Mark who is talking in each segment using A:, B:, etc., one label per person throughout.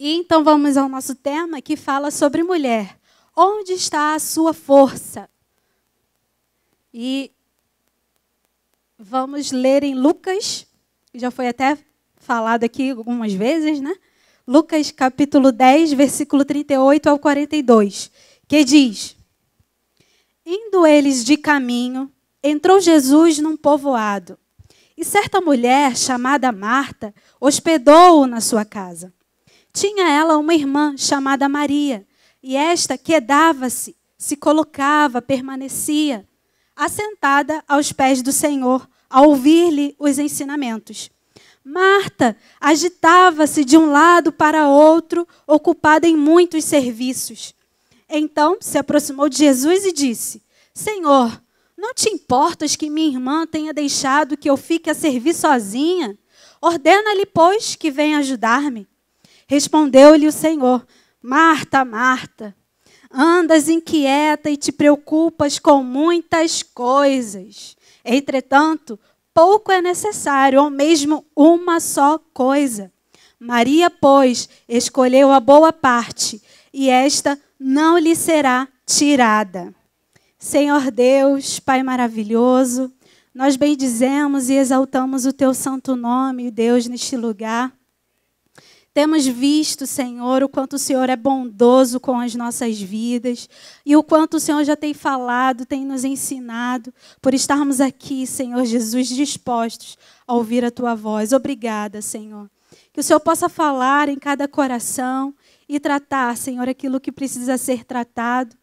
A: E então vamos ao nosso tema que fala sobre mulher. Onde está a sua força? E vamos ler em Lucas, já foi até falado aqui algumas vezes, né? Lucas capítulo 10, versículo 38 ao 42, que diz: Indo eles de caminho, entrou Jesus num povoado, e certa mulher, chamada Marta, hospedou-o na sua casa. Tinha ela uma irmã chamada Maria, e esta quedava-se, se colocava, permanecia, assentada aos pés do Senhor, a ouvir-lhe os ensinamentos. Marta agitava-se de um lado para outro, ocupada em muitos serviços. Então se aproximou de Jesus e disse: Senhor, não te importas que minha irmã tenha deixado que eu fique a servir sozinha? Ordena-lhe, pois, que venha ajudar-me. Respondeu-lhe o Senhor: Marta, Marta, andas inquieta e te preocupas com muitas coisas. Entretanto, pouco é necessário, ou mesmo uma só coisa. Maria, pois, escolheu a boa parte, e esta não lhe será tirada. Senhor Deus, Pai maravilhoso, nós bendizemos e exaltamos o teu santo nome, Deus, neste lugar. Temos visto, Senhor, o quanto o Senhor é bondoso com as nossas vidas e o quanto o Senhor já tem falado, tem nos ensinado, por estarmos aqui, Senhor Jesus, dispostos a ouvir a tua voz. Obrigada, Senhor. Que o Senhor possa falar em cada coração e tratar, Senhor, aquilo que precisa ser tratado.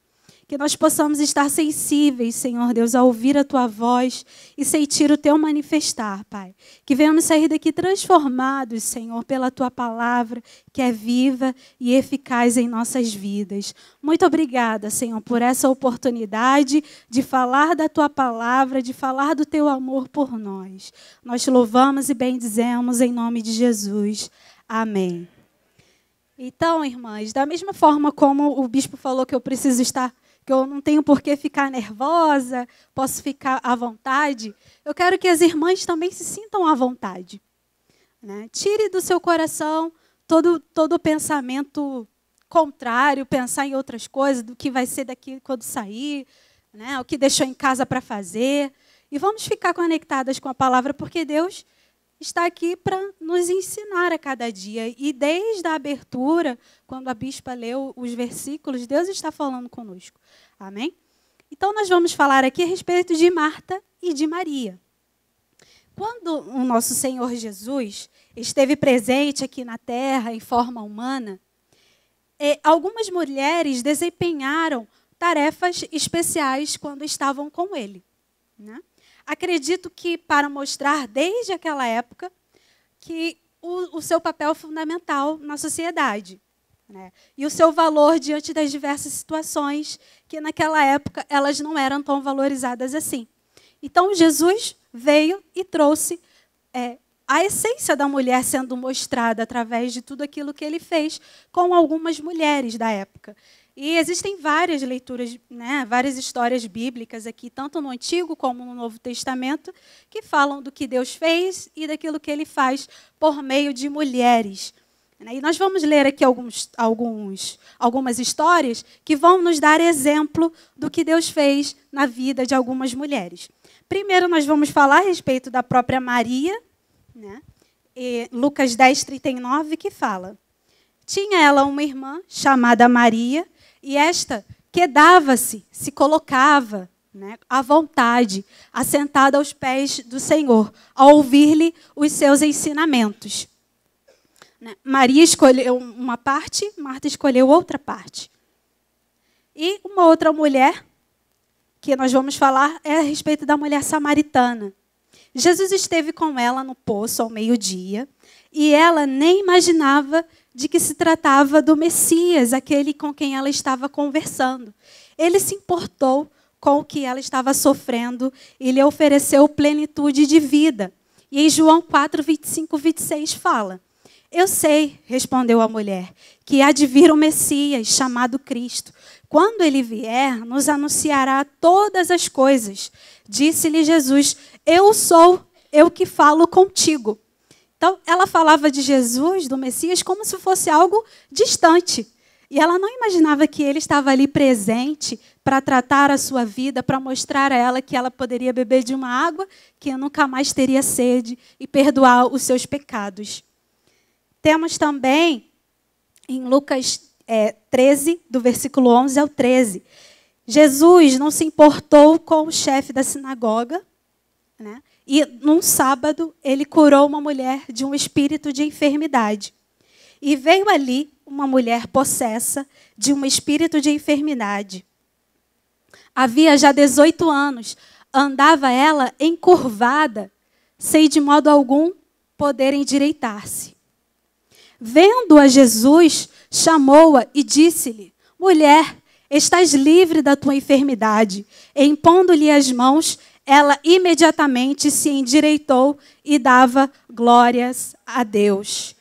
A: Que nós possamos estar sensíveis, Senhor Deus, a ouvir a tua voz e sentir o teu manifestar, Pai. Que venhamos sair daqui transformados, Senhor, pela tua palavra, que é viva e eficaz em nossas vidas. Muito obrigada, Senhor, por essa oportunidade de falar da tua palavra, de falar do teu amor por nós. Nós te louvamos e bendizemos em nome de Jesus. Amém. Então, irmãs, da mesma forma como o bispo falou que eu preciso estar, que eu não tenho por que ficar nervosa, posso ficar à vontade, eu quero que as irmãs também se sintam à vontade, né? Tire do seu coração todo o pensamento contrário, pensar em outras coisas, do que vai ser daqui quando sair, né? O que deixou em casa para fazer. E vamos ficar conectadas com a palavra, porque Deus está aqui para nos ensinar a cada dia. E desde a abertura, quando a bispa leu os versículos, Deus está falando conosco. Amém? Então, nós vamos falar aqui a respeito de Marta e de Maria. Quando o nosso Senhor Jesus esteve presente aqui na terra, em forma humana, algumas mulheres desempenharam tarefas especiais quando estavam com ele, né? Acredito que para mostrar, desde aquela época, que o seu papel é fundamental na sociedade, né? E o seu valor diante das diversas situações que, naquela época, elas não eram tão valorizadas assim. Então, Jesus veio e trouxe a essência da mulher sendo mostrada através de tudo aquilo que ele fez com algumas mulheres da época. E existem várias leituras, né, várias histórias bíblicas aqui, tanto no Antigo como no Novo Testamento, que falam do que Deus fez e daquilo que ele faz por meio de mulheres. E nós vamos ler aqui algumas histórias que vão nos dar exemplo do que Deus fez na vida de algumas mulheres. Primeiro, nós vamos falar a respeito da própria Maria, né? Lucas 10, 39, que fala: Tinha ela uma irmã chamada Maria, e esta quedava-se, se colocava, né, à vontade, assentada aos pés do Senhor, a ouvir-lhe os seus ensinamentos. Maria escolheu uma parte, Marta escolheu outra parte. E uma outra mulher, que nós vamos falar, é a respeito da mulher samaritana. Jesus esteve com ela no poço ao meio-dia, e ela nem imaginava de que se tratava do Messias, aquele com quem ela estava conversando. Ele se importou com o que ela estava sofrendo e lhe ofereceu plenitude de vida. E em João 4, 25, 26 fala: Eu sei, respondeu a mulher, que há de vir o Messias, chamado Cristo. Quando ele vier, nos anunciará todas as coisas. Disse-lhe Jesus: Eu sou eu que falo contigo. Então, ela falava de Jesus, do Messias, como se fosse algo distante. E ela não imaginava que ele estava ali presente para tratar a sua vida, para mostrar a ela que ela poderia beber de uma água, que nunca mais teria sede e perdoar os seus pecados. Temos também, em Lucas 13, do versículo 11 ao 13, Jesus não se importou com o chefe da sinagoga, né? E num sábado ele curou uma mulher de um espírito de enfermidade. E veio ali uma mulher possessa de um espírito de enfermidade. Havia já 18 anos, andava ela encurvada, sem de modo algum poder endireitar-se. Vendo-a Jesus, chamou-a e disse-lhe: mulher, estás livre da tua enfermidade. E impondo-lhe as mãos, ela imediatamente se endireitou e dava glórias a Deus.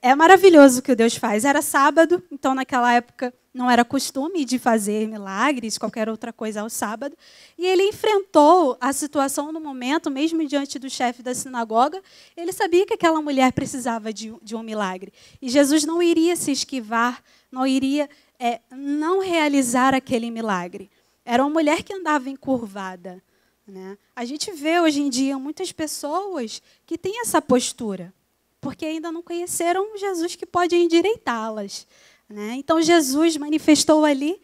A: É maravilhoso o que Deus faz. Era sábado, então naquela época não era costume de fazer milagres, qualquer outra coisa ao sábado. E ele enfrentou a situação no momento, mesmo diante do chefe da sinagoga. Ele sabia que aquela mulher precisava de um milagre. E Jesus não iria se esquivar, não iria não realizar aquele milagre. Era uma mulher que andava encurvada. A gente vê hoje em dia muitas pessoas que têm essa postura, porque ainda não conheceram Jesus que pode endireitá-las. Então, Jesus manifestou ali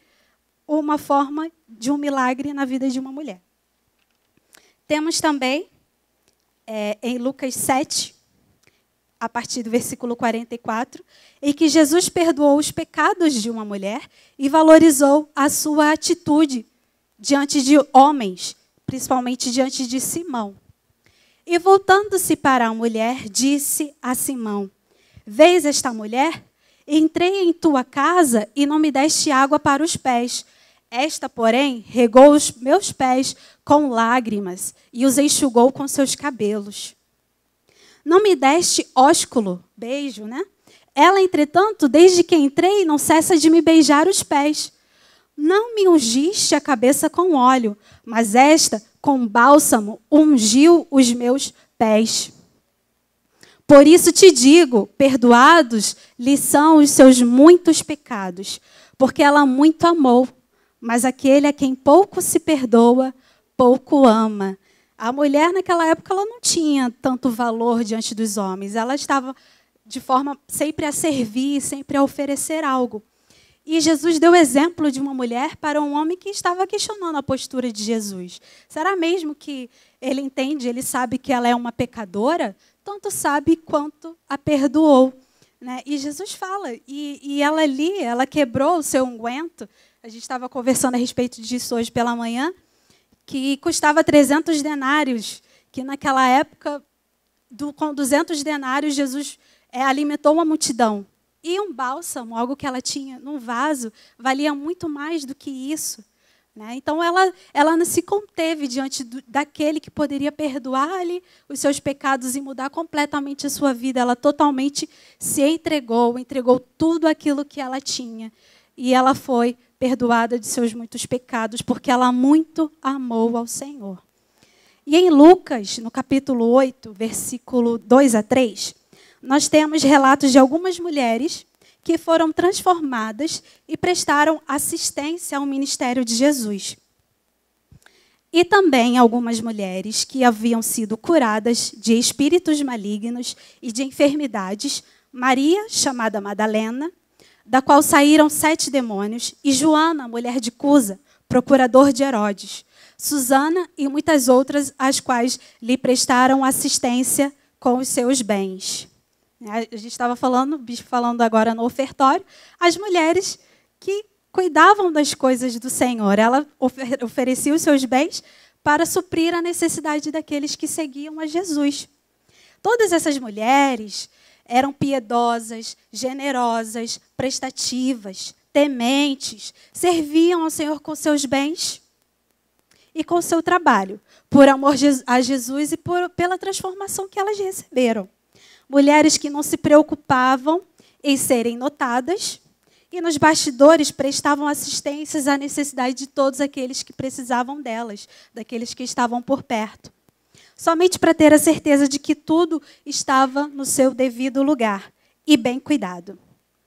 A: uma forma de um milagre na vida de uma mulher. Temos também, em Lucas 7, a partir do versículo 44, em que Jesus perdoou os pecados de uma mulher e valorizou a sua atitude diante de homens, principalmente diante de Simão. E voltando-se para a mulher, disse a Simão: vês esta mulher? Entrei em tua casa e não me deste água para os pés. Esta, porém, regou os meus pés com lágrimas e os enxugou com seus cabelos. Não me deste ósculo, beijo, né? Ela, entretanto, desde que entrei, não cessa de me beijar os pés. Não me ungiste a cabeça com óleo, mas esta, com bálsamo, ungiu os meus pés. Por isso te digo, perdoados lhe são os seus muitos pecados, porque ela muito amou, mas aquele a quem pouco se perdoa, pouco ama. A mulher, naquela época, ela não tinha tanto valor diante dos homens. Ela estava de forma sempre a servir, sempre a oferecer algo. E Jesus deu exemplo de uma mulher para um homem que estava questionando a postura de Jesus. Será mesmo que ele entende, ele sabe que ela é uma pecadora? Tanto sabe quanto a perdoou. E Jesus fala, e ela ali, ela quebrou o seu unguento. A gente estava conversando a respeito disso hoje pela manhã, que custava 300 denários, que naquela época, com 200 denários, Jesus alimentou uma multidão. E um bálsamo, algo que ela tinha num vaso, valia muito mais do que isso. Então, ela não se conteve diante daquele que poderia perdoar-lhe os seus pecados e mudar completamente a sua vida. Ela totalmente se entregou tudo aquilo que ela tinha. E ela foi perdoada de seus muitos pecados, porque ela muito amou ao Senhor. E em Lucas, no capítulo 8, versículo 2 a 3, nós temos relatos de algumas mulheres que foram transformadas e prestaram assistência ao ministério de Jesus. E também algumas mulheres que haviam sido curadas de espíritos malignos e de enfermidades, Maria, chamada Madalena, da qual saíram 7 demônios, e Joana, mulher de Cusa, procurador de Herodes, Susana e muitas outras, as quais lhe prestaram assistência com os seus bens. A gente estava falando, o bispo falando agora no ofertório, as mulheres que cuidavam das coisas do Senhor. Ela oferecia os seus bens para suprir a necessidade daqueles que seguiam a Jesus. Todas essas mulheres eram piedosas, generosas, prestativas, tementes, serviam ao Senhor com seus bens e com seu trabalho, por amor a Jesus e pela transformação que elas receberam. Mulheres que não se preocupavam em serem notadas e nos bastidores prestavam assistências à necessidade de todos aqueles que precisavam delas, daqueles que estavam por perto. somente para ter a certeza de que tudo estava no seu devido lugar e bem cuidado,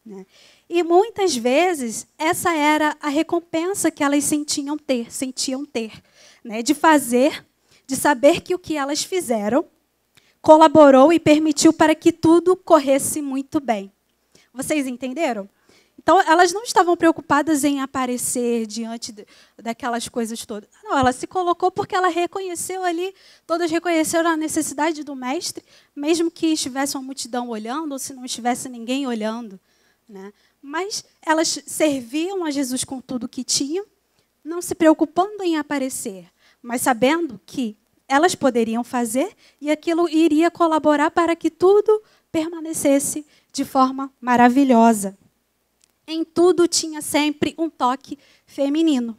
A: né? E muitas vezes essa era a recompensa que elas sentiam ter, né? De saber que o que elas fizeram colaborou e permitiu para que tudo corresse muito bem. Vocês entenderam? Então, elas não estavam preocupadas em aparecer diante daquelas coisas todas. Não, ela se colocou porque ela reconheceu ali, todas reconheceram a necessidade do mestre, mesmo que estivesse uma multidão olhando ou se não estivesse ninguém olhando, né? Mas elas serviam a Jesus com tudo que tinham, não se preocupando em aparecer, mas sabendo que elas poderiam fazer e aquilo iria colaborar para que tudo permanecesse de forma maravilhosa. Em tudo tinha sempre um toque feminino,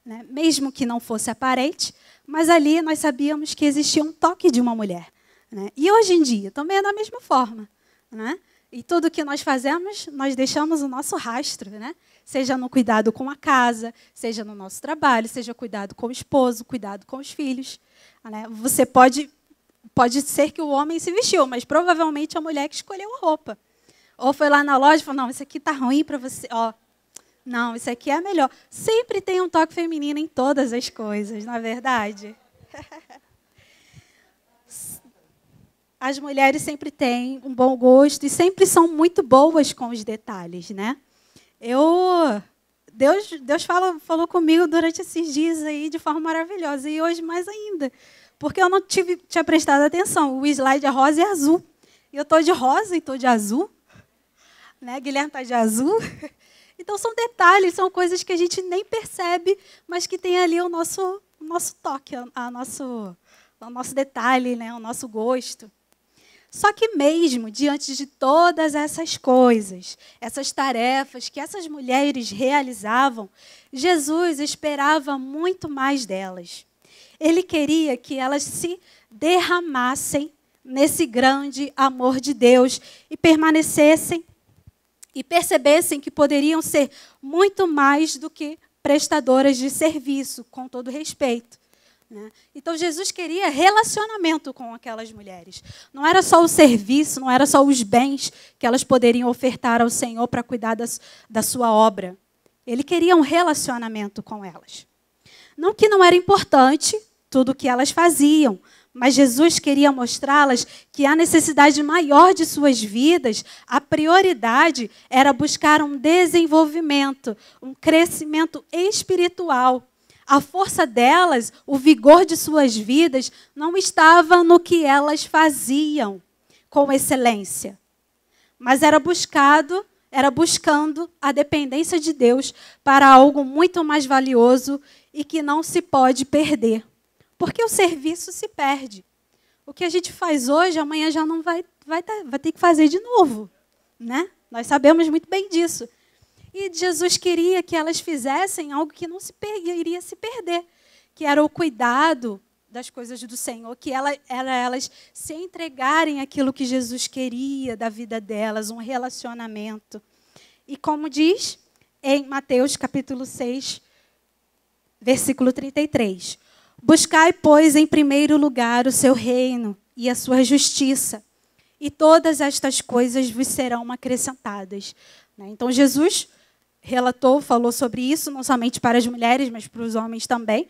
A: né? Mesmo que não fosse aparente, mas ali nós sabíamos que existia um toque de uma mulher, né? E hoje em dia também é da mesma forma, né? E tudo que nós fazemos, nós deixamos o nosso rastro, né? Seja no cuidado com a casa, seja no nosso trabalho, seja cuidado com o esposo, cuidado com os filhos, né? Você pode ser que o homem se vestiu, mas provavelmente a mulher que escolheu a roupa. Ou foi lá na loja e falou, não, isso aqui está ruim para você. Ó, não, isso aqui é melhor. Sempre tem um toque feminino em todas as coisas, não é verdade? As mulheres sempre têm um bom gosto e sempre são muito boas com os detalhes, né? Deus falou comigo durante esses dias aí de forma maravilhosa. E hoje mais ainda. Porque eu não tinha prestado atenção. O slide é rosa e azul. E eu estou de rosa e estou de azul. Né? Guilherme está de azul. Então, são detalhes, são coisas que a gente nem percebe, mas que tem ali o nosso toque, o nosso detalhe, né? O nosso gosto. Só que mesmo diante de todas essas coisas, essas tarefas que essas mulheres realizavam, Jesus esperava muito mais delas. Ele queria que elas se derramassem nesse grande amor de Deus e permanecessem e percebessem que poderiam ser muito mais do que prestadoras de serviço, com todo respeito, né? Então, Jesus queria relacionamento com aquelas mulheres. Não era só o serviço, não era só os bens que elas poderiam ofertar ao Senhor para cuidar da sua obra. Ele queria um relacionamento com elas. Não que não era importante tudo o que elas faziam, mas Jesus queria mostrá-las que a necessidade maior de suas vidas, a prioridade, era buscar um desenvolvimento, um crescimento espiritual. A força delas, o vigor de suas vidas, não estava no que elas faziam com excelência, mas era buscando a dependência de Deus para algo muito mais valioso e que não se pode perder. Porque o serviço se perde. O que a gente faz hoje, amanhã já não vai ter que fazer de novo, né? Nós sabemos muito bem disso. E Jesus queria que elas fizessem algo que não iria se perder, que era o cuidado das coisas do Senhor, que elas se entregarem àquilo que Jesus queria da vida delas, um relacionamento. E como diz em Mateus capítulo 6, versículo 33, buscai, pois, em primeiro lugar o seu reino e a sua justiça, e todas estas coisas vos serão acrescentadas. Então, Jesus falou sobre isso, não somente para as mulheres, mas para os homens também,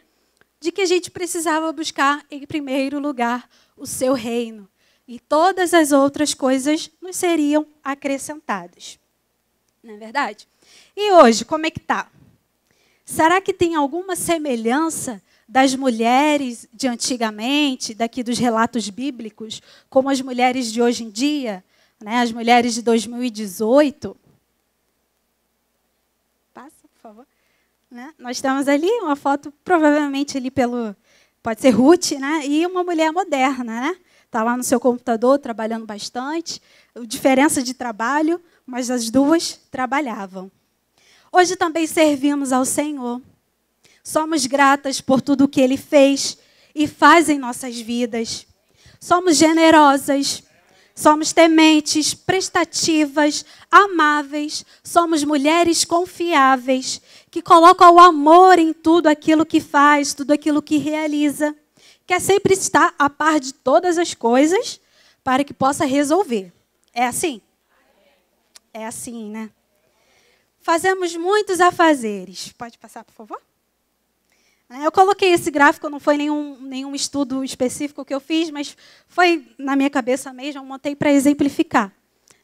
A: de que a gente precisava buscar, em primeiro lugar, o seu reino. E todas as outras coisas nos seriam acrescentadas. Não é verdade? E hoje, como é que está? Será que tem alguma semelhança das mulheres de antigamente, daqui dos relatos bíblicos, como as mulheres de hoje em dia, né? As mulheres de 2018? Passa, por favor. Né? Nós temos ali uma foto, provavelmente ali pode ser Ruth, né? E uma mulher moderna, né? Está lá no seu computador, trabalhando bastante. Diferença de trabalho, mas as duas trabalhavam. Hoje também servimos ao Senhor. Somos gratas por tudo o que Ele fez e faz em nossas vidas. Somos generosas, somos tementes, prestativas, amáveis. Somos mulheres confiáveis, que colocam o amor em tudo aquilo que faz, tudo aquilo que realiza. quer sempre estar a par de todas as coisas para que possa resolver. É assim? É assim, né? Fazemos muitos afazeres. Pode passar, por favor? Eu coloquei esse gráfico, não foi nenhum estudo específico que eu fiz, mas foi na minha cabeça mesmo, eu montei para exemplificar.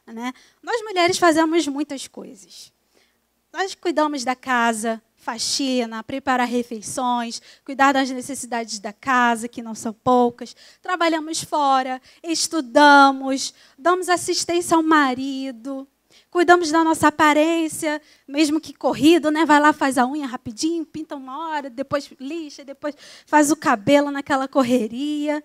A: Né? Nós mulheres fazemos muitas coisas. Nós cuidamos da casa, faxina, preparar refeições, cuidar das necessidades da casa, que não são poucas. Trabalhamos fora, estudamos, damos assistência ao marido. Cuidamos da nossa aparência, mesmo que corrido, né? Vai lá, faz a unha rapidinho, pinta uma hora, depois lixa, depois faz o cabelo naquela correria.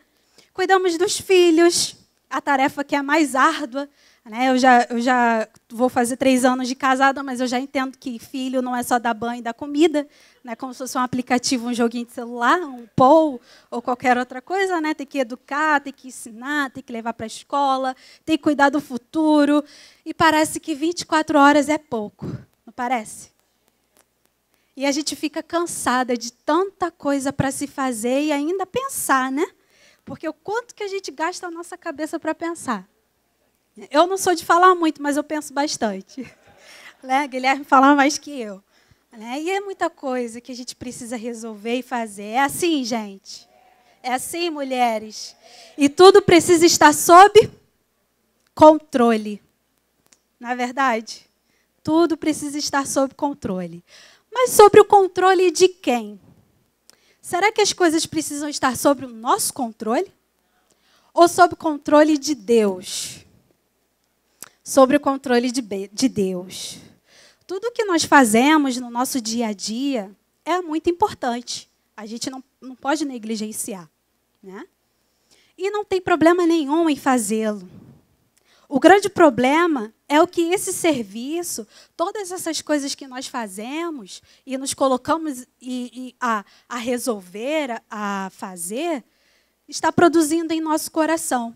A: Cuidamos dos filhos, a tarefa que é a mais árdua. Né? Eu já vou fazer 3 anos de casada, mas eu já entendo que filho não é só dar banho e dar comida, né? Como se fosse um aplicativo, um joguinho de celular, um Pou ou qualquer outra coisa. Né? Tem que educar, tem que ensinar, tem que levar para a escola, tem que cuidar do futuro. E parece que 24 horas é pouco, não parece? E a gente fica cansada de tanta coisa para se fazer e ainda pensar, né? Porque o quanto que a gente gasta a nossa cabeça para pensar. Eu não sou de falar muito, mas eu penso bastante. Né? Guilherme fala mais que eu. Né? E é muita coisa que a gente precisa resolver e fazer. É assim, gente? É assim, mulheres? E tudo precisa estar sob controle. Não é verdade? Tudo precisa estar sob controle. Mas sobre o controle de quem? Será que as coisas precisam estar sob o nosso controle? Ou sob o controle de Deus? Sobre o controle de Deus. Tudo que nós fazemos no nosso dia a dia é muito importante. A gente não pode negligenciar. Né? E não tem problema nenhum em fazê-lo. O grande problema é o que esse serviço, todas essas coisas que nós fazemos e nos colocamos a resolver, a fazer, está produzindo em nosso coração.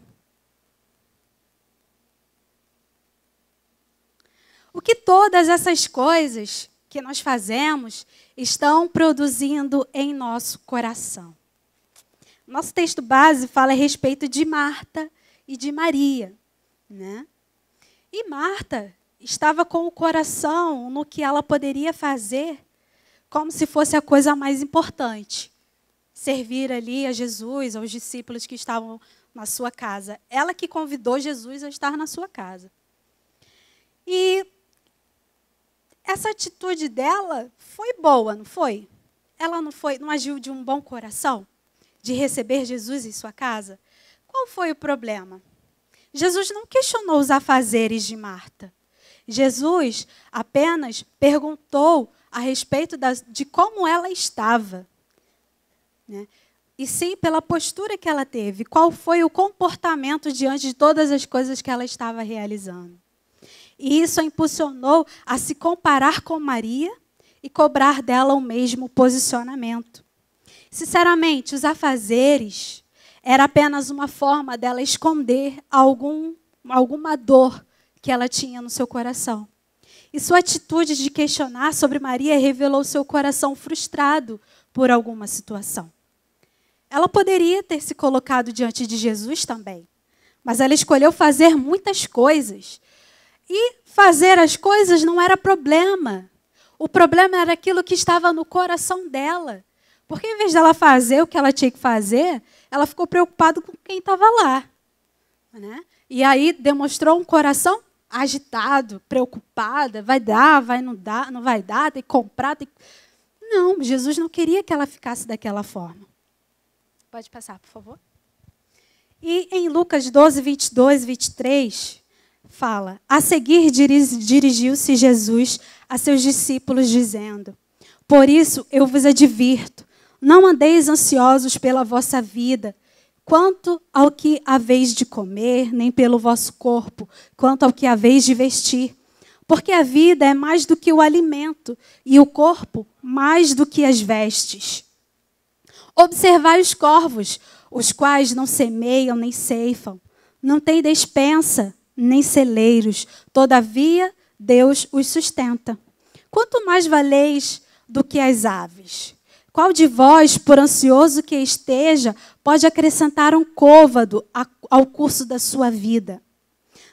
A: O que todas essas coisas que nós fazemos estão produzindo em nosso coração. Nosso texto base fala a respeito de Marta e de Maria. Né? E Marta estava com o coração no que ela poderia fazer como se fosse a coisa mais importante. Servir ali a Jesus, aos discípulos que estavam na sua casa. Ela que convidou Jesus a estar na sua casa. E essa atitude dela foi boa, não foi? Ela não agiu de um bom coração? De receber Jesus em sua casa? Qual foi o problema? Jesus não questionou os afazeres de Marta. Jesus apenas perguntou a respeito de como ela estava. Né? E sim pela postura que ela teve. Qual foi o comportamento diante de todas as coisas que ela estava realizando. E isso a impulsionou a se comparar com Maria e cobrar dela o mesmo posicionamento. Sinceramente, os afazeres era apenas uma forma dela esconder alguma dor que ela tinha no seu coração. E sua atitude de questionar sobre Maria revelou seu coração frustrado por alguma situação. Ela poderia ter se colocado diante de Jesus também, mas ela escolheu fazer muitas coisas. E fazer as coisas não era problema. O problema era aquilo que estava no coração dela. Porque em vez dela fazer o que ela tinha que fazer, ela ficou preocupada com quem estava lá. Né? E aí demonstrou um coração agitado, preocupada. Vai dar, não vai dar, tem que comprar. Não, Jesus não queria que ela ficasse daquela forma. Pode passar, por favor. E em Lucas 12, 22 e 23... fala, a seguir dirigiu-se Jesus a seus discípulos, dizendo, por isso eu vos advirto, não andeis ansiosos pela vossa vida, quanto ao que haveis de comer, nem pelo vosso corpo, quanto ao que haveis de vestir. Porque a vida é mais do que o alimento, e o corpo mais do que as vestes. Observai os corvos, os quais não semeiam nem ceifam, não têm despensa, nem celeiros, todavia Deus os sustenta. Quanto mais valeis do que as aves? Qual de vós, por ansioso que esteja, pode acrescentar um côvado ao curso da sua vida.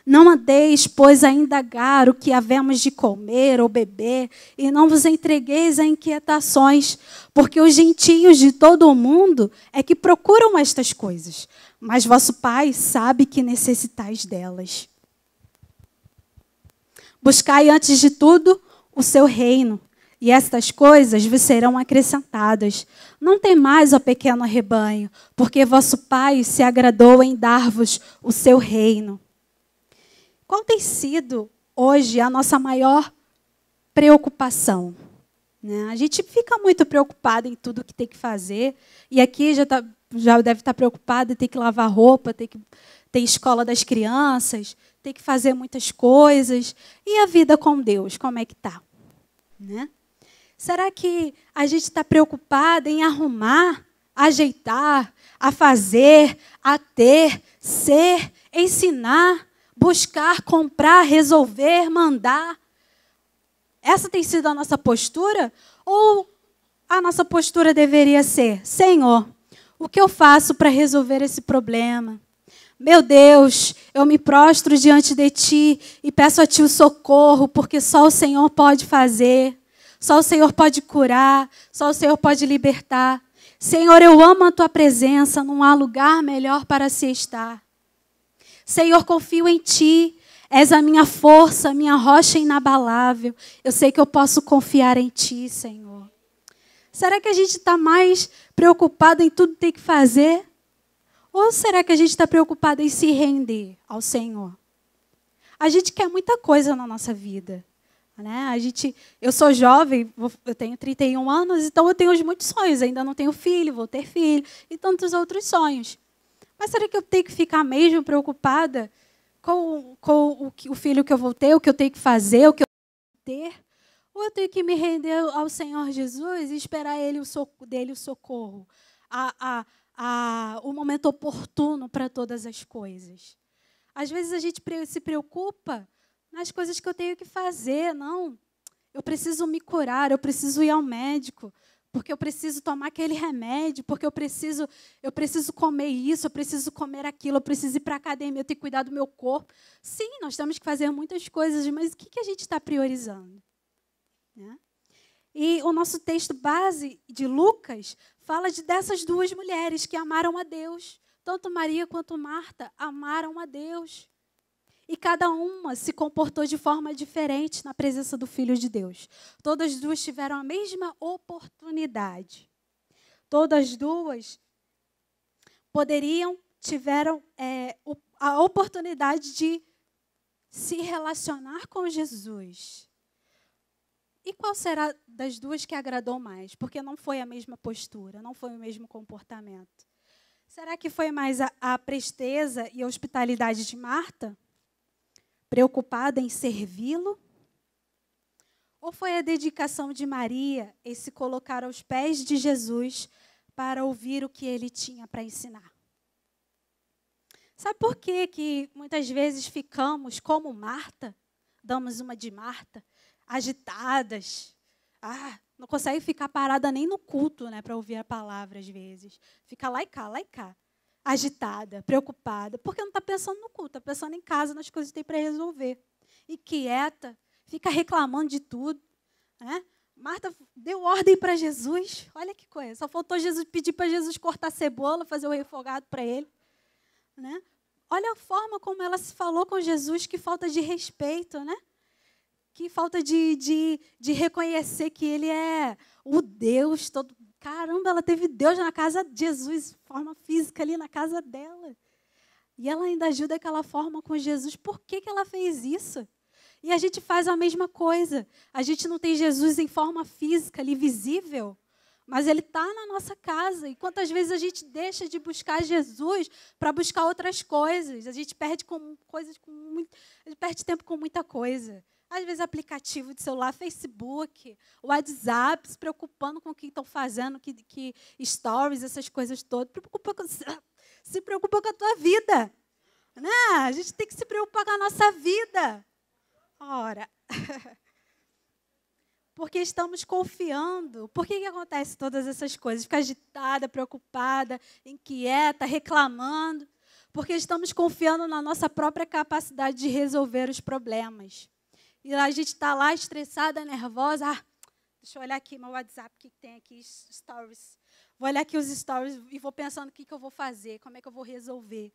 A: Não andeis, pois, a indagar o que havemos de comer ou beber, e não vos entregueis a inquietações, porque os gentios de todo o mundo é que procuram estas coisas, mas vosso Pai sabe que necessitais delas. Buscai antes de tudo o seu reino, e estas coisas vos serão acrescentadas. Não temais, ó pequeno rebanho, porque vosso Pai se agradou em dar-vos o seu reino. Qual tem sido hoje a nossa maior preocupação? A gente fica muito preocupado em tudo que tem que fazer, e aqui já deve estar preocupado em ter que lavar roupa, ter escola das crianças, ter que fazer muitas coisas. E a vida com Deus, como é que está? Será que a gente está preocupado em arrumar, ajeitar, a fazer, a ter, ser, ensinar, buscar, comprar, resolver, mandar? Essa tem sido a nossa postura? Ou a nossa postura deveria ser: Senhor, o que eu faço para resolver esse problema? Meu Deus, eu me prostro diante de Ti e peço a Ti o socorro, porque só o Senhor pode fazer, só o Senhor pode curar, só o Senhor pode libertar. Senhor, eu amo a Tua presença, não há lugar melhor para se estar. Senhor, confio em Ti, és a minha força, a minha rocha inabalável. Eu sei que eu posso confiar em Ti, Senhor. Será que a gente está mais preocupado em tudo que tem que fazer? Ou será que a gente está preocupado em se render ao Senhor? A gente quer muita coisa na nossa vida. Eu sou jovem, eu tenho 31 anos, então eu tenho muitos sonhos. Ainda não tenho filho, vou ter filho e tantos outros sonhos. Mas será que eu tenho que ficar mesmo preocupada com o filho que eu vou ter, o que eu tenho que fazer, o que eu tenho que ter? Ou eu tenho que me render ao Senhor Jesus e esperar dele o socorro, o momento oportuno para todas as coisas? Às vezes a gente se preocupa nas coisas que eu tenho que fazer. Não, eu preciso me curar, eu preciso ir ao médico, porque eu preciso tomar aquele remédio, porque eu preciso comer isso, eu preciso comer aquilo, eu preciso ir para a academia, eu tenho que cuidar do meu corpo. Sim, nós temos que fazer muitas coisas, mas o que a gente está priorizando? E o nosso texto base de Lucas fala dessas duas mulheres que amaram a Deus. Tanto Maria quanto Marta amaram a Deus. E cada uma se comportou de forma diferente na presença do Filho de Deus. Todas as duas tiveram a mesma oportunidade. Todas as duas tiveram a oportunidade de se relacionar com Jesus. E qual será das duas que agradou mais? Porque não foi a mesma postura, não foi o mesmo comportamento. Será que foi mais a presteza e a hospitalidade de Marta, preocupada em servi-lo? Ou foi a dedicação de Maria em se colocar aos pés de Jesus para ouvir o que ele tinha para ensinar? Sabe por que muitas vezes ficamos como Marta, damos uma de Marta, agitadas? Não consegue ficar parada nem no culto, para ouvir a palavra às vezes. Fica lá e cá. Agitada, preocupada, porque não está pensando no culto, está pensando em casa, nas coisas que tem para resolver. Inquieta, fica reclamando de tudo. Marta deu ordem para Jesus, olha que coisa, só faltou Jesus pedir para Jesus cortar a cebola, fazer o refogado para ele. Olha a forma como ela se falou com Jesus, que falta de respeito, que falta de reconhecer que ele é o Deus todo. Caramba, ela teve Deus na casa de Jesus, de forma física ali na casa dela. E ela ainda agiu daquela forma com Jesus. Por que ela fez isso? E a gente faz a mesma coisa. A gente não tem Jesus em forma física ali, visível, mas ele está na nossa casa. E quantas vezes a gente deixa de buscar Jesus para buscar outras coisas? A gente perde a gente perde tempo com muita coisa. Às vezes aplicativo de celular, Facebook, WhatsApp, se preocupando com o que estão fazendo, que stories, essas coisas todas. Se preocupa com a tua vida. A gente tem que se preocupar com a nossa vida. Ora, Porque estamos confiando. Por que acontece todas essas coisas? Fica agitada, preocupada, inquieta, reclamando. Porque estamos confiando na nossa própria capacidade de resolver os problemas. E a gente está lá estressada, nervosa. Deixa eu olhar aqui meu WhatsApp, o que tem aqui, stories. Vou olhar aqui os stories e vou pensando o que eu vou fazer, como é que eu vou resolver.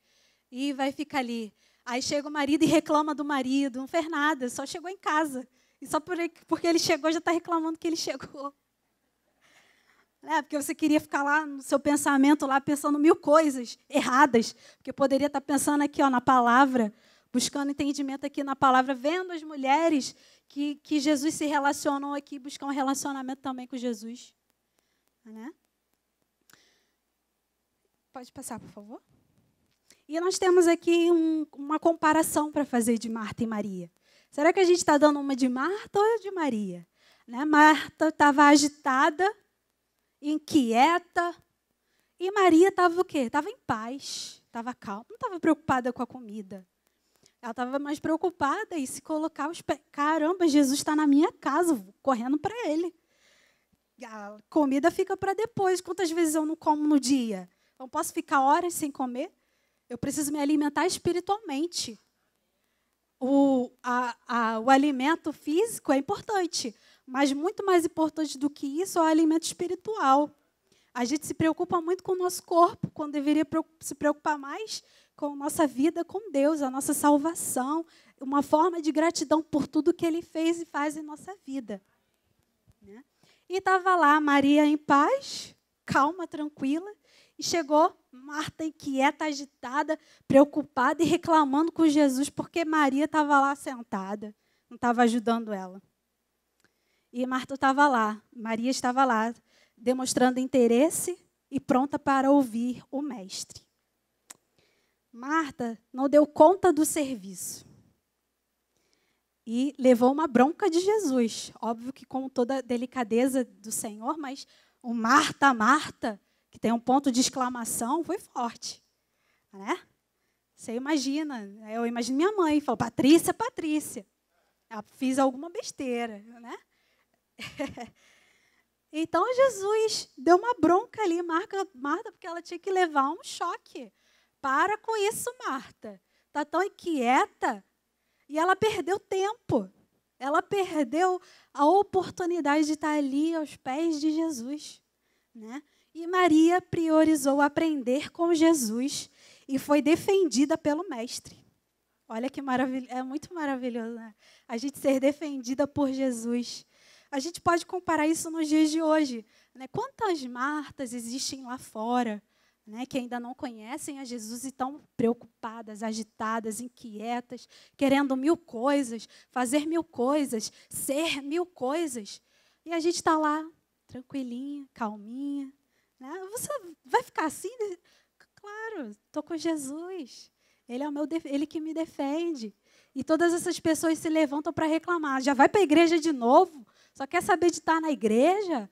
A: E vai ficar ali. Aí chega o marido e reclama do marido. Não fez nada, só chegou em casa. E só porque ele chegou, já está reclamando que ele chegou. Porque você queria ficar lá no seu pensamento, lá pensando 1000 coisas erradas. Porque poderia estar pensando aqui na palavra, buscando entendimento aqui na palavra, vendo as mulheres que Jesus se relacionou aqui, buscar um relacionamento também com Jesus. Né? Pode passar, por favor? E nós temos aqui uma comparação para fazer de Marta e Maria. Será que a gente está dando uma de Marta ou de Maria? Né? Marta estava agitada, inquieta, e Maria estava o quê? Estava em paz, estava calma, não estava preocupada com a comida. Ela estava mais preocupada em se colocar os pés. Caramba, Jesus está na minha casa, vou correndo para ele. A comida fica para depois. Quantas vezes eu não como no dia? Eu não posso ficar horas sem comer? Eu preciso me alimentar espiritualmente. O alimento físico é importante, mas muito mais importante do que isso é o alimento espiritual. A gente se preocupa muito com o nosso corpo, quando deveria se preocupar mais com a nossa vida com Deus, a nossa salvação, uma forma de gratidão por tudo que Ele fez e faz em nossa vida. Né? E estava lá Maria em paz, calma, tranquila, e chegou Marta inquieta, agitada, preocupada e reclamando com Jesus, porque Maria estava lá sentada, não estava ajudando ela. E Marta estava lá, Maria estava lá, demonstrando interesse e pronta para ouvir o mestre. Marta não deu conta do serviço e levou uma bronca de Jesus. Óbvio que com toda a delicadeza do Senhor, mas o Marta, Marta, que tem um ponto de exclamação, foi forte. Né? Você imagina, eu imagino minha mãe, falou, Patrícia, Patrícia. Eu fiz alguma besteira. Né? Então, Jesus deu uma bronca ali, Marta, porque ela tinha que levar um choque. Para com isso, Marta. Está tão inquieta. E ela perdeu tempo. Ela perdeu a oportunidade de estar ali aos pés de Jesus. Né? E Maria priorizou aprender com Jesus e foi defendida pelo mestre. Olha que maravilha, é muito maravilhoso, né? A gente ser defendida por Jesus. A gente pode comparar isso nos dias de hoje. Né? Quantas Martas existem lá fora, né, que ainda não conhecem a Jesus e estão preocupadas, agitadas, inquietas, querendo 1000 coisas, fazer 1000 coisas, ser 1000 coisas. E a gente está lá, tranquilinha, calminha. Né? Você vai ficar assim? Claro, estou com Jesus. Ele é Ele que me defende. E todas essas pessoas se levantam para reclamar. Já vai para a igreja de novo? Só quer saber de estar na igreja?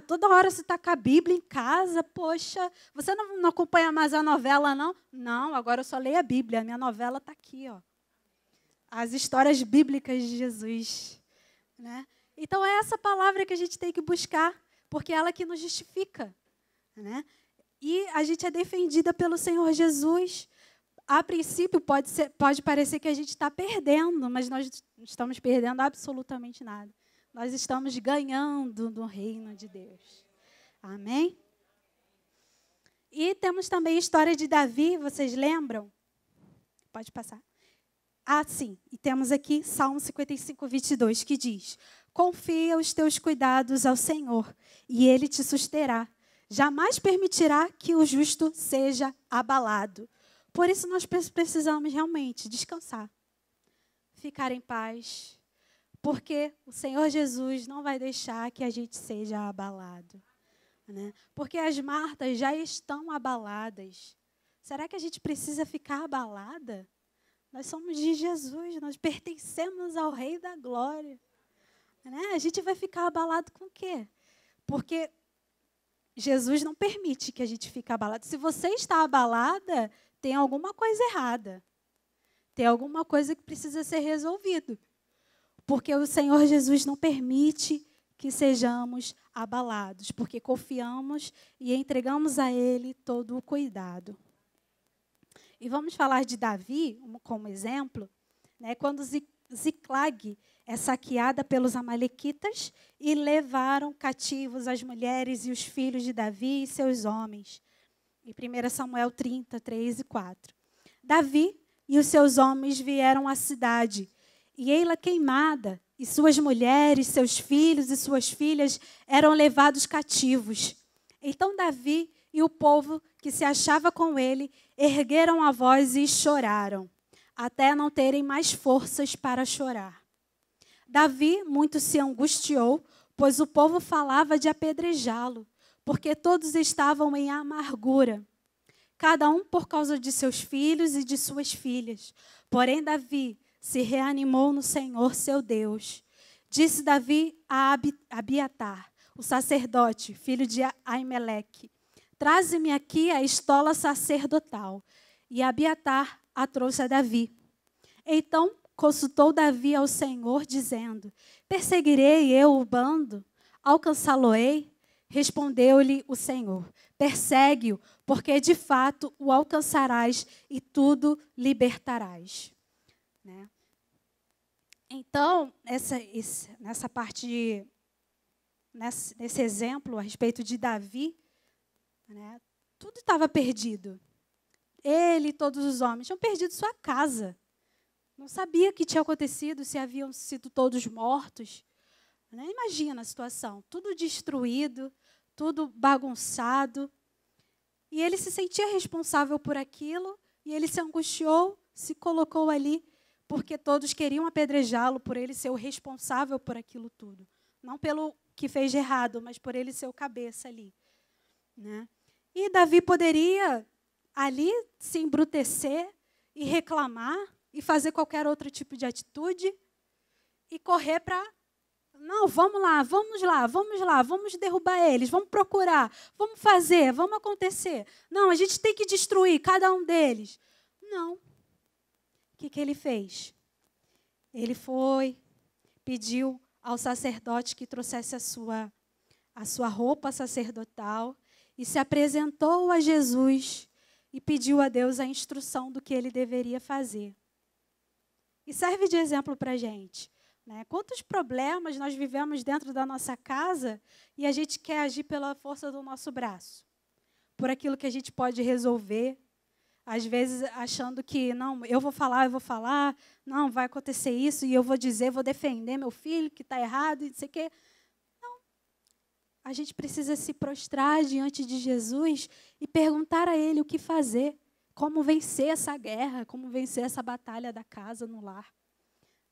A: Toda hora você está com a Bíblia em casa. Poxa, você não acompanha mais a novela, não? Não, agora eu só leio a Bíblia. A minha novela está aqui. Ó. As histórias bíblicas de Jesus. Né? Então, é essa palavra que a gente tem que buscar, porque é ela que nos justifica. Né? E a gente é defendida pelo Senhor Jesus. A princípio, pode parecer que a gente está perdendo, mas nós não estamos perdendo absolutamente nada. Nós estamos ganhando no reino de Deus. Amém? E temos também a história de Davi, vocês lembram? Pode passar. Sim. E temos aqui Salmo 55, 22, que diz: confia os teus cuidados ao Senhor, e Ele te susterá. Jamais permitirá que o justo seja abalado. Por isso nós precisamos realmente descansar, ficar em paz, porque o Senhor Jesus não vai deixar que a gente seja abalado. Né? Porque as Martas já estão abaladas. Será que a gente precisa ficar abalada? Nós somos de Jesus, nós pertencemos ao Rei da Glória. Né? A gente vai ficar abalado com o quê? Porque Jesus não permite que a gente fique abalado. Se você está abalada, tem alguma coisa errada. Tem alguma coisa que precisa ser resolvido. porque o Senhor Jesus não permite que sejamos abalados, porque confiamos e entregamos a Ele todo o cuidado. E vamos falar de Davi como exemplo, né, quando Ziclag é saqueada pelos amalequitas e levaram cativos as mulheres e os filhos de Davi e seus homens. Em 1 Samuel 30, 3 e 4. Davi e os seus homens vieram à cidade, e ei-la queimada, e suas mulheres, seus filhos e suas filhas eram levados cativos. Então Davi e o povo que se achava com ele ergueram a voz e choraram, até não terem mais forças para chorar. Davi muito se angustiou, pois o povo falava de apedrejá-lo, porque todos estavam em amargura, cada um por causa de seus filhos e de suas filhas. Porém, Davi se reanimou no Senhor, seu Deus. Disse Davi a Abiatar, o sacerdote, filho de Aimeleque: traze-me aqui a estola sacerdotal. E Abiatar a trouxe a Davi. Então consultou Davi ao Senhor, dizendo: perseguirei eu o bando? Alcançá-lo-ei? Respondeu-lhe o Senhor: persegue-o, porque de fato o alcançarás e tudo libertarás. Né? Então, nessa parte, nesse exemplo a respeito de Davi, né, tudo estava perdido. Ele e todos os homens tinham perdido sua casa. Não sabia o que tinha acontecido, se haviam sido todos mortos. Né? Imagina a situação, tudo destruído, tudo bagunçado. E ele se sentia responsável por aquilo, e ele se angustiou, se colocou ali, porque todos queriam apedrejá-lo por ele ser o responsável por aquilo tudo. Não pelo que fez de errado, mas por ele ser o cabeça ali. Né? E Davi poderia ali se embrutecer e reclamar e fazer qualquer outro tipo de atitude e correr para... Não, vamos lá, vamos derrubar eles, vamos procurar, vamos fazer, vamos acontecer. Não, a gente tem que destruir cada um deles. Não. O que ele fez? Ele foi, pediu ao sacerdote que trouxesse a sua roupa sacerdotal e se apresentou a Jesus e pediu a Deus a instrução do que ele deveria fazer. E serve de exemplo para a gente. Né? Quantos problemas nós vivemos dentro da nossa casa e a gente quer agir pela força do nosso braço, por aquilo que a gente pode resolver, às vezes achando que, não, eu vou falar, não, vai acontecer isso e eu vou dizer, vou defender meu filho que está errado e não sei o quê. Não. A gente precisa se prostrar diante de Jesus e perguntar a Ele o que fazer, como vencer essa guerra, como vencer essa batalha da casa no lar.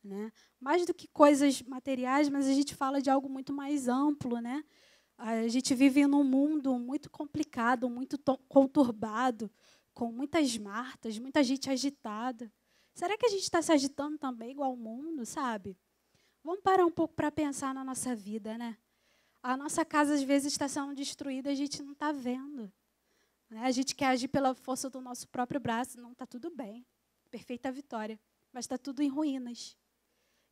A: Né? Mais do que coisas materiais, mas a gente fala de algo muito mais amplo. Né? A gente vive num mundo muito complicado, muito conturbado, com muitas Martas, muita gente agitada. Será que a gente está se agitando também igual ao mundo, sabe? Vamos parar um pouco para pensar na nossa vida. Né? A nossa casa, às vezes, está sendo destruída e a gente não está vendo. Né? A gente quer agir pela força do nosso próprio braço. Não, está tudo bem. Perfeita vitória. Mas está tudo em ruínas.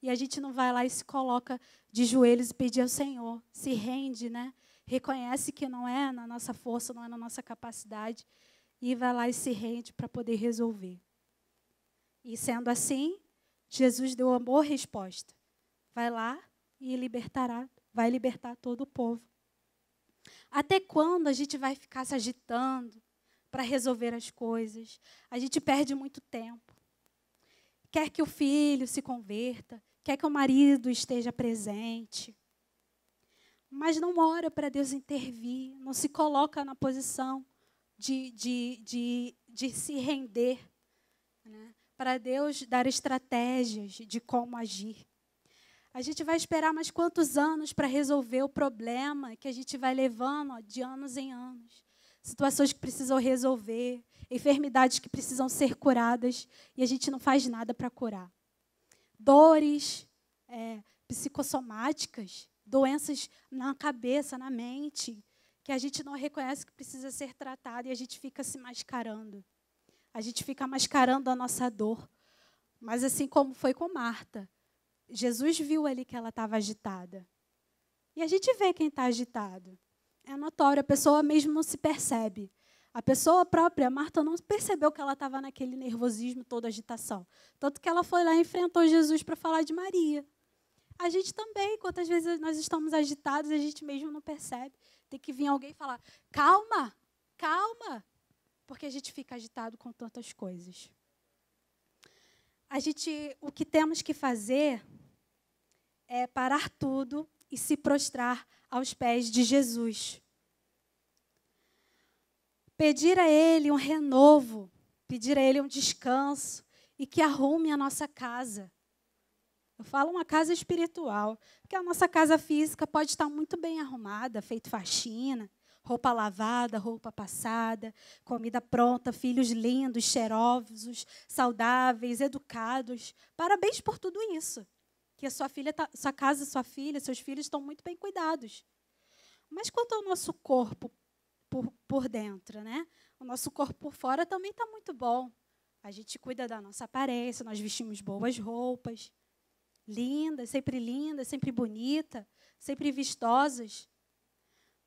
A: E a gente não vai lá e se coloca de joelhos e pedir ao Senhor. Se rende, né? Reconhece que não é na nossa força, não é na nossa capacidade. E vai lá e se rende para poder resolver. E sendo assim, Jesus deu uma boa resposta. Vai lá e vai libertar todo o povo. Até quando a gente vai ficar se agitando para resolver as coisas? A gente perde muito tempo. Quer que o filho se converta, quer que o marido esteja presente. Mas não ora para Deus intervir, não se coloca na posição de se render, né? Para Deus dar estratégias de como agir. A gente vai esperar mais quantos anos para resolver o problema que a gente vai levando de anos em anos? Situações que precisam resolver, enfermidades que precisam ser curadas e a gente não faz nada para curar. Dores psicossomáticas, doenças na cabeça, na mente, que a gente não reconhece que precisa ser tratada e a gente fica se mascarando. A gente fica mascarando a nossa dor. Mas assim como foi com Marta, Jesus viu ali que ela estava agitada. E a gente vê quem está agitado. É notório, a pessoa mesmo não se percebe. A pessoa própria, Marta, não percebeu que ela estava naquele nervosismo, toda agitação. Tanto que ela foi lá e enfrentou Jesus para falar de Maria. A gente também, quantas vezes nós estamos agitados, a gente mesmo não percebe. Tem que vir alguém e falar, calma, calma. Porque a gente fica agitado com tantas coisas. O que temos que fazer é parar tudo e se prostrar aos pés de Jesus. Pedir a Ele um renovo, pedir a Ele um descanso e que arrume a nossa casa. Eu falo uma casa espiritual, porque a nossa casa física pode estar muito bem arrumada, feito faxina, roupa lavada, roupa passada, comida pronta, filhos lindos, cheirosos, saudáveis, educados. Parabéns por tudo isso. Que a sua casa, sua filha, seus filhos estão muito bem cuidados. Mas quanto ao nosso corpo por dentro, né? O nosso corpo por fora também está muito bom. A gente cuida da nossa aparência, nós vestimos boas roupas, lindas, sempre bonita, sempre vistosas.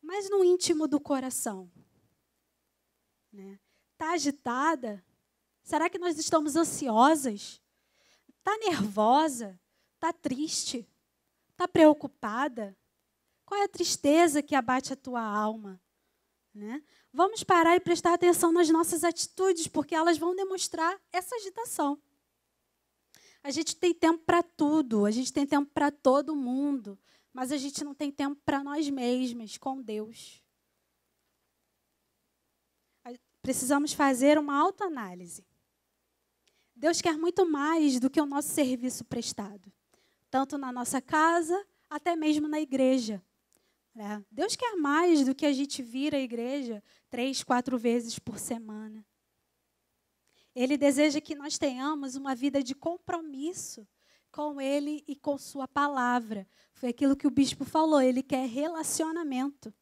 A: Mas no íntimo do coração, né? Está agitada? Será que nós estamos ansiosas? Está nervosa? Está triste? Está preocupada? Qual é a tristeza que abate a tua alma? Né? Vamos parar e prestar atenção nas nossas atitudes, porque elas vão demonstrar essa agitação. A gente tem tempo para tudo, a gente tem tempo para todo mundo, mas a gente não tem tempo para nós mesmos, com Deus. Precisamos fazer uma autoanálise. Deus quer muito mais do que o nosso serviço prestado, tanto na nossa casa, até mesmo na igreja. Deus quer mais do que a gente vir à igreja 3, 4 vezes por semana. Ele deseja que nós tenhamos uma vida de compromisso com Ele e com Sua palavra. Foi aquilo que o bispo falou, ele quer relacionamento.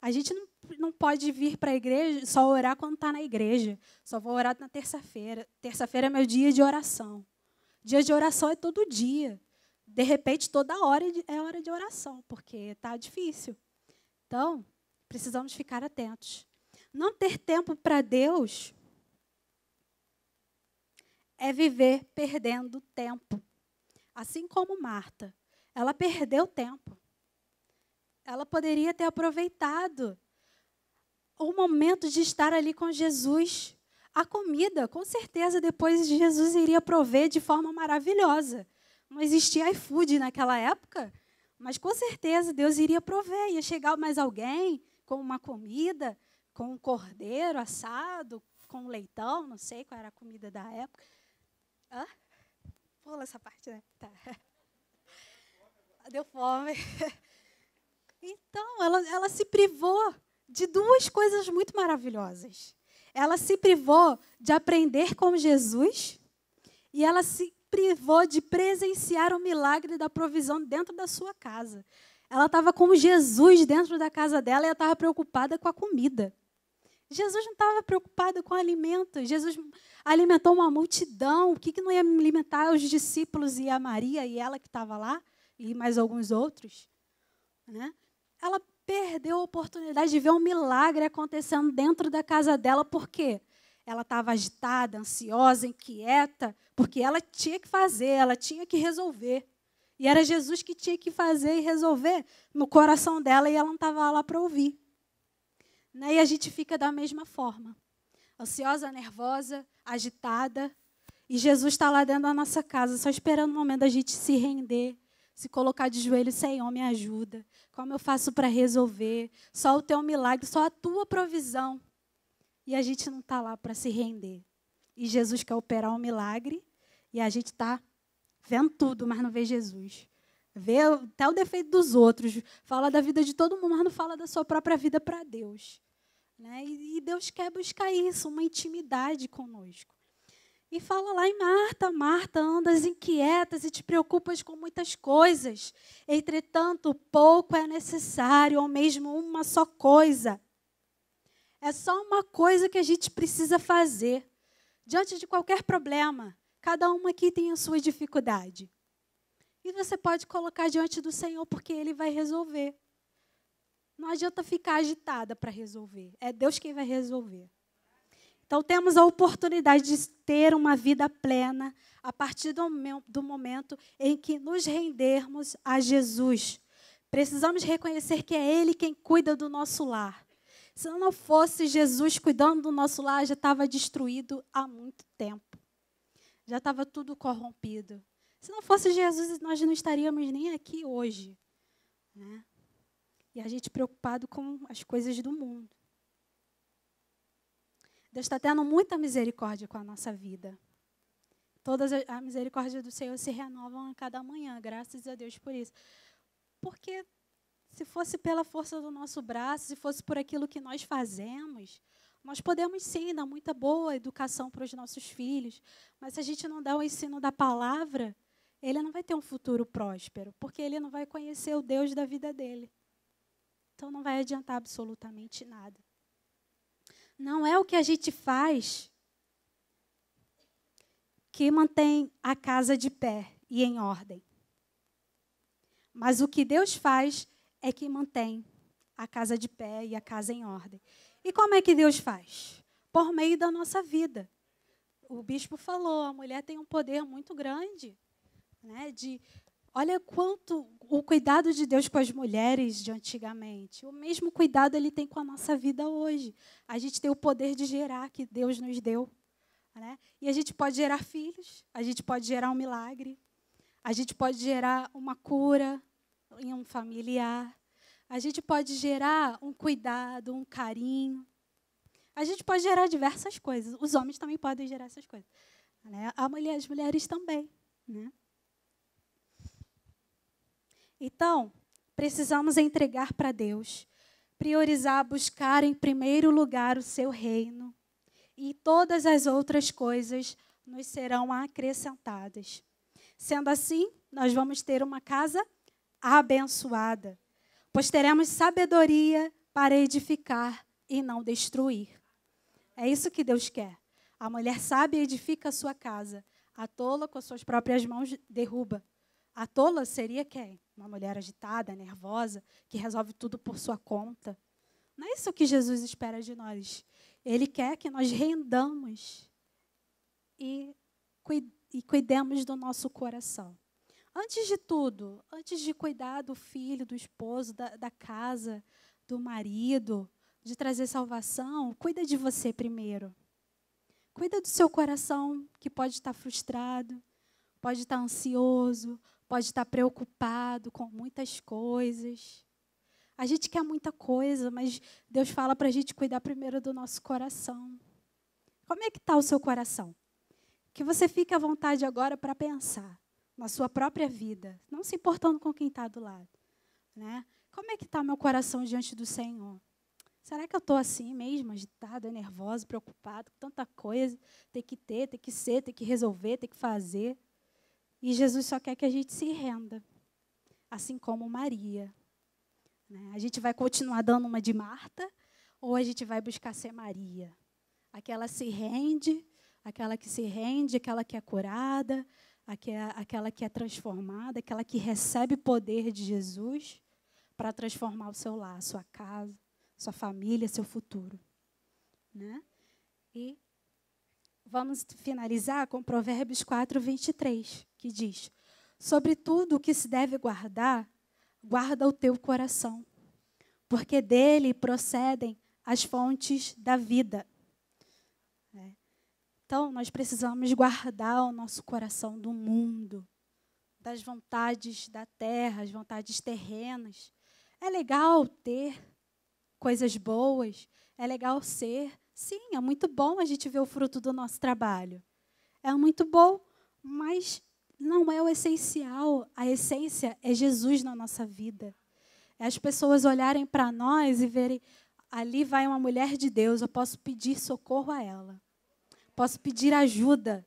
A: A gente não pode vir para a igreja só orar quando está na igreja. Só vou orar na terça-feira. Terça-feira é meu dia de oração. Dia de oração é todo dia. De repente, toda hora é hora de oração, porque está difícil. Então, precisamos ficar atentos. Não ter tempo para Deus é viver perdendo tempo. Assim como Marta, ela perdeu tempo. Ela poderia ter aproveitado o momento de estar ali com Jesus. A comida, com certeza, depois Jesus iria prover de forma maravilhosa. Não existia iFood naquela época, mas com certeza Deus iria prover. Ia chegar mais alguém com uma comida, com um cordeiro assado, com um leitão, não sei qual era a comida da época. Pula essa parte, né? Tá. Deu fome. Então, ela se privou de duas coisas muito maravilhosas. Ela se privou de aprender com Jesus e ela se privou de presenciar o milagre da provisão dentro da sua casa. Ela estava com Jesus dentro da casa dela e ela estava preocupada com a comida. Jesus não estava preocupado com o alimento. Jesus alimentou uma multidão. O que não ia alimentar os discípulos e a Maria e ela que estava lá? E mais alguns outros. Né? Ela perdeu a oportunidade de ver um milagre acontecendo dentro da casa dela. Por quê? Ela estava agitada, ansiosa, inquieta, porque ela tinha que fazer, ela tinha que resolver. E era Jesus que tinha que fazer e resolver no coração dela e ela não estava lá para ouvir. E a gente fica da mesma forma. Ansiosa, nervosa, agitada. E Jesus está lá dentro da nossa casa, só esperando o momento da gente se render, se colocar de joelho, Senhor, me ajuda. Como eu faço para resolver? Só o teu milagre, só a tua provisão. E a gente não está lá para se render. E Jesus quer operar um milagre e a gente está vendo tudo, mas não vê Jesus. Vê até o defeito dos outros, fala da vida de todo mundo, mas não fala da sua própria vida para Deus. E Deus quer buscar isso, uma intimidade conosco. E fala lá em Marta, Marta, andas inquietas e te preocupas com muitas coisas. Entretanto, pouco é necessário, ou mesmo uma só coisa. É só uma coisa que a gente precisa fazer. Diante de qualquer problema, cada uma aqui tem a sua dificuldade. E você pode colocar diante do Senhor, porque Ele vai resolver. Não adianta ficar agitada para resolver. É Deus quem vai resolver. Então, temos a oportunidade de ter uma vida plena a partir do momento em que nos rendermos a Jesus. Precisamos reconhecer que é Ele quem cuida do nosso lar. Se não fosse Jesus cuidando do nosso lar, já estava destruído há muito tempo. Já estava tudo corrompido. Se não fosse Jesus, nós não estaríamos nem aqui hoje, né? E a gente preocupado com as coisas do mundo. Deus está tendo muita misericórdia com a nossa vida. Todas a misericórdia do Senhor se renovam a cada manhã, graças a Deus por isso. Porque se fosse pela força do nosso braço, se fosse por aquilo que nós fazemos, nós podemos sim dar muita boa educação para os nossos filhos, mas se a gente não dá o ensino da palavra, ele não vai ter um futuro próspero, porque ele não vai conhecer o Deus da vida dele. Então não vai adiantar absolutamente nada. Não é o que a gente faz que mantém a casa de pé e em ordem. Mas o que Deus faz é que mantém a casa de pé e a casa em ordem. E como é que Deus faz? Por meio da nossa vida. O bispo falou, a mulher tem um poder muito grande, né, olha quanto o cuidado de Deus com as mulheres de antigamente. O mesmo cuidado Ele tem com a nossa vida hoje. A gente tem o poder de gerar que Deus nos deu, né? E a gente pode gerar filhos, a gente pode gerar um milagre, a gente pode gerar uma cura em um familiar, a gente pode gerar um cuidado, um carinho. A gente pode gerar diversas coisas. Os homens também podem gerar essas coisas, né? As mulheres também, né? Então, precisamos entregar para Deus, priorizar, buscar em primeiro lugar o seu reino, e todas as outras coisas nos serão acrescentadas. Sendo assim, nós vamos ter uma casa abençoada, pois teremos sabedoria para edificar e não destruir. É isso que Deus quer. A mulher sábia edifica a sua casa, a tola com as suas próprias mãos derruba. A tola seria quem? Uma mulher agitada, nervosa, que resolve tudo por sua conta. Não é isso que Jesus espera de nós. Ele quer que nós rendamos e cuidemos do nosso coração. Antes de tudo, antes de cuidar do filho, do esposo, da casa, do marido, de trazer salvação, cuida de você primeiro. Cuida do seu coração, que pode estar frustrado, pode estar ansioso, pode estar preocupado com muitas coisas. A gente quer muita coisa, mas Deus fala para a gente cuidar primeiro do nosso coração. Como é que está o seu coração? Que você fique à vontade agora para pensar na sua própria vida, não se importando com quem está do lado, né? Como é que está meu coração diante do Senhor? Será que eu estou assim mesmo, agitada, nervosa, preocupada com tanta coisa? Tem que ter, tem que ser, tem que resolver, tem que fazer. E Jesus só quer que a gente se renda, assim como Maria. Né? A gente vai continuar dando uma de Marta ou a gente vai buscar ser Maria? Aquela se rende, aquela que se rende, aquela que é curada, aquela que é transformada, aquela que recebe poder de Jesus para transformar o seu lar, sua casa, sua família, seu futuro. Né? E vamos finalizar com Provérbios 4, 23, que diz: sobre tudo o que se deve guardar, guarda o teu coração, porque dele procedem as fontes da vida. Então, nós precisamos guardar o nosso coração do mundo, das vontades da terra, as vontades terrenas. É legal ter coisas boas, é legal ser. Sim, é muito bom a gente ver o fruto do nosso trabalho. É muito bom, mas não é o essencial. A essência é Jesus na nossa vida. É as pessoas olharem para nós e verem, ali vai uma mulher de Deus, eu posso pedir socorro a ela. Posso pedir ajuda.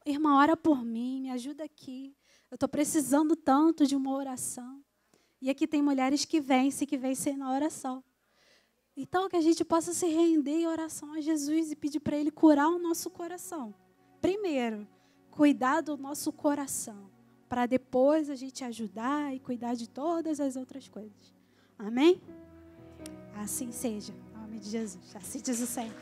A: Irmã, ora por mim, me ajuda aqui. Eu estou precisando tanto de uma oração. E aqui tem mulheres que vencem na oração. Então, que a gente possa se render em oração a Jesus e pedir para Ele curar o nosso coração. Primeiro, cuidar do nosso coração, para depois a gente ajudar e cuidar de todas as outras coisas. Amém? Assim seja. Em nome de Jesus. Assim diz o Senhor.